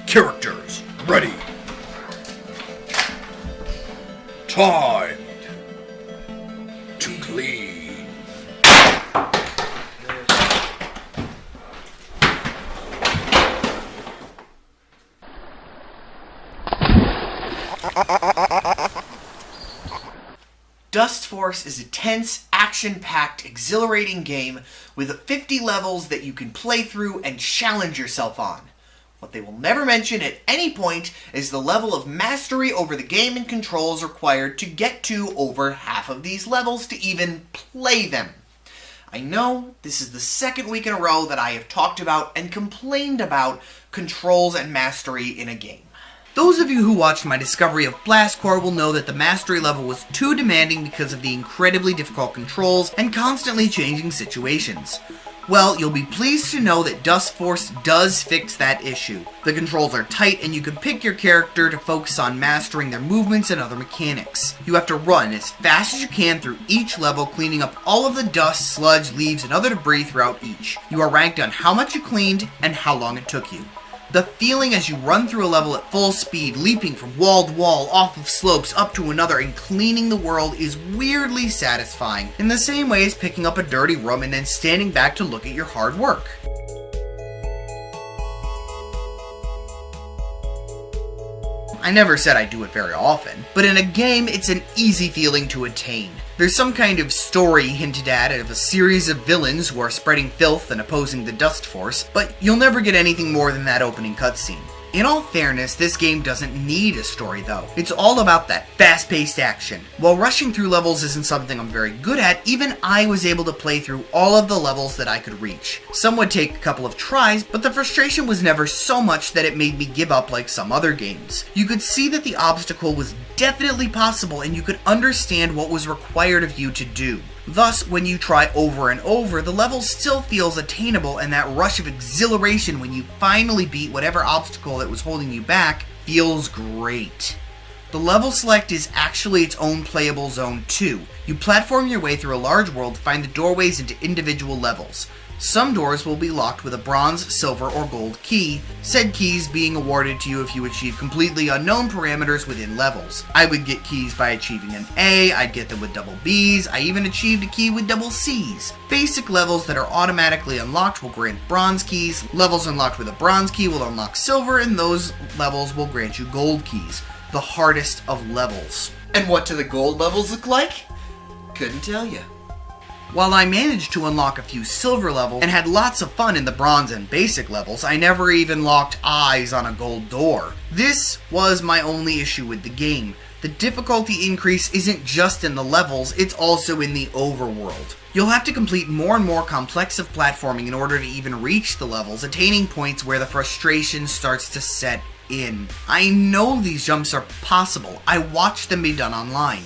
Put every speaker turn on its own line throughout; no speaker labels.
Characters, ready. Time to clean.
Dustforce is a tense, action-packed, exhilarating game with 50 levels that you can play through and challenge yourself on. What they will never mention at any point is the level of mastery over the game and controls required to get to over half of these levels to even play them. I know this is the second week in a row that I have talked about and complained about controls and mastery in a game. Those of you who watched my discovery of Blast Core will know that the mastery level was too demanding because of the incredibly difficult controls and constantly changing situations. Well, you'll be pleased to know that Dustforce does fix that issue. The controls are tight and you can pick your character to focus on mastering their movements and other mechanics. You have to run as fast as you can through each level, cleaning up all of the dust, sludge, leaves, and other debris throughout each. You are ranked on how much you cleaned and how long it took you. The feeling as you run through a level at full speed, leaping from wall to wall, off of slopes, up to another, and cleaning the world is weirdly satisfying, in the same way as picking up a dirty room and then standing back to look at your hard work. I never said I do it very often, but in a game, it's an easy feeling to attain. There's some kind of story hinted at of a series of villains who are spreading filth and opposing the Dustforce, but you'll never get anything more than that opening cutscene. In all fairness, this game doesn't need a story though. It's all about that fast-paced action. While rushing through levels isn't something I'm very good at, even I was able to play through all of the levels that I could reach. Some would take a couple of tries, but the frustration was never so much that it made me give up like some other games. You could see that the obstacle was definitely possible and you could understand what was required of you to do. Thus, when you try over and over, the level still feels attainable, and that rush of exhilaration when you finally beat whatever obstacle that was holding you back feels great. The level select is actually its own playable zone too. You platform your way through a large world to find the doorways into individual levels. Some doors will be locked with a bronze, silver, or gold key, said keys being awarded to you if you achieve completely unknown parameters within levels. I would get keys by achieving an A, I'd get them with double Bs, I even achieved a key with double Cs. Basic levels that are automatically unlocked will grant bronze keys, levels unlocked with a bronze key will unlock silver, and those levels will grant you gold keys, the hardest of levels. And what do the gold levels look like? Couldn't tell you. While I managed to unlock a few silver levels and had lots of fun in the bronze and basic levels, I never even locked eyes on a gold door. This was my only issue with the game. The difficulty increase isn't just in the levels, it's also in the overworld. You'll have to complete more and more complex of platforming in order to even reach the levels, attaining points where the frustration starts to set in. I know these jumps are possible. I watched them be done online.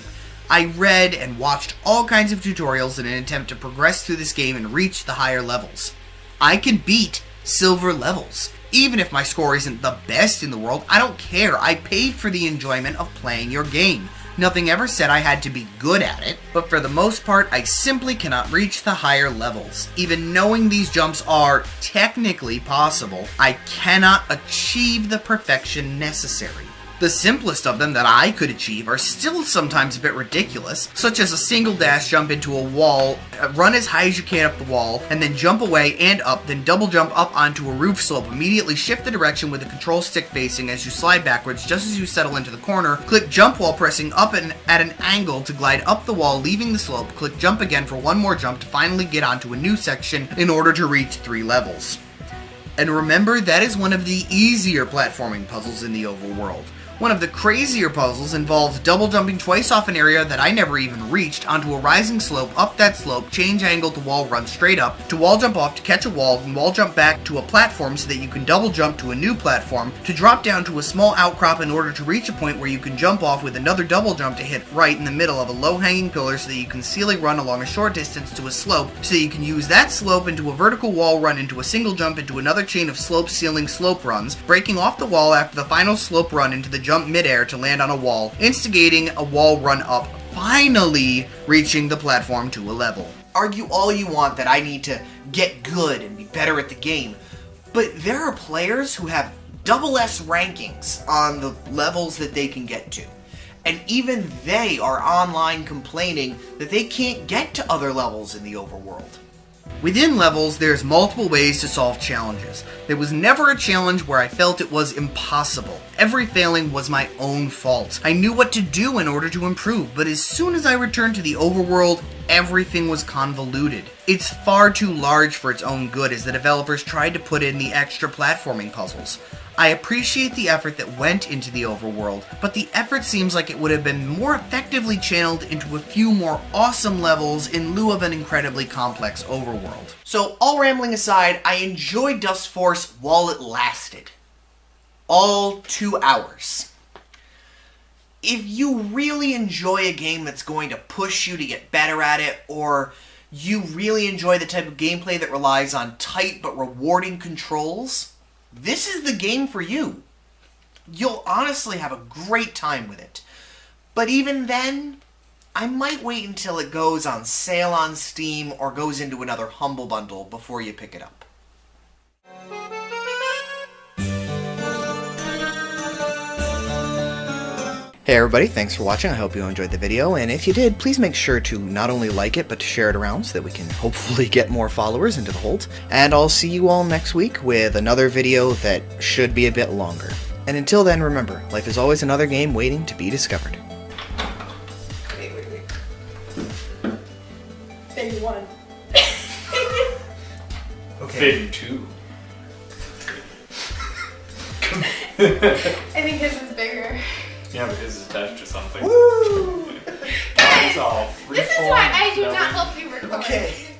I read and watched all kinds of tutorials in an attempt to progress through this game and reach the higher levels. I can beat silver levels. Even if my score isn't the best in the world, I don't care. I paid for the enjoyment of playing your game. Nothing ever said I had to be good at it, but for the most part, I simply cannot reach the higher levels. Even knowing these jumps are technically possible, I cannot achieve the perfection necessary. The simplest of them that I could achieve are still sometimes a bit ridiculous, such as a single dash jump into a wall, run as high as you can up the wall, and then jump away and up, then double jump up onto a roof slope, immediately shift the direction with the control stick facing as you slide backwards just as you settle into the corner, click jump while pressing up and at an angle to glide up the wall leaving the slope, click jump again for one more jump to finally get onto a new section in order to reach 3 levels. And remember, that is one of the easier platforming puzzles in the overworld. One of the crazier puzzles involves double jumping twice off an area that I never even reached onto a rising slope, up that slope, change angle to wall run straight up, to wall jump off to catch a wall, and wall jump back to a platform so that you can double jump to a new platform, to drop down to a small outcrop in order to reach a point where you can jump off with another double jump to hit right in the middle of a low hanging pillar so that you can silly run along a short distance to a slope so that you can use that slope into a vertical wall run into a single jump into another chain of slope ceiling slope runs, breaking off the wall after the final slope run into the jump midair to land on a wall, instigating a wall run up, finally reaching the platform to a level. Argue all you want that I need to get good and be better at the game, but there are players who have double S rankings on the levels that they can get to. And even they are online complaining that they can't get to other levels in the overworld. Within levels, there's multiple ways to solve challenges. There was never a challenge where I felt it was impossible. Every failing was my own fault. I knew what to do in order to improve, but as soon as I returned to the overworld, everything was convoluted. It's far too large for its own good as the developers tried to put in the extra platforming puzzles. I appreciate the effort that went into the overworld, but the effort seems like it would have been more effectively channeled into a few more awesome levels in lieu of an incredibly complex overworld. So, all rambling aside, I enjoyed Dustforce while it lasted. All 2 hours. If you really enjoy a game that's going to push you to get better at it, or you really enjoy the type of gameplay that relies on tight but rewarding controls, this is the game for you. You'll honestly have a great time with it. But even then, I might wait until it goes on sale on Steam or goes into another Humble Bundle before you pick it up. Hey everybody, thanks for watching. I hope you enjoyed the video, and if you did, please make sure to not only like it, but to share it around so that we can hopefully get more followers into the fold. And I'll see you all next week with another video that should be a bit longer. And until then, remember, life is always another game waiting to be discovered.
Wait. Thing 1.
Thing 2.
I think his is bigger.
Yeah, but his is attached to something.
Woo!
That is all.
This is why I do not help you record.
Okay.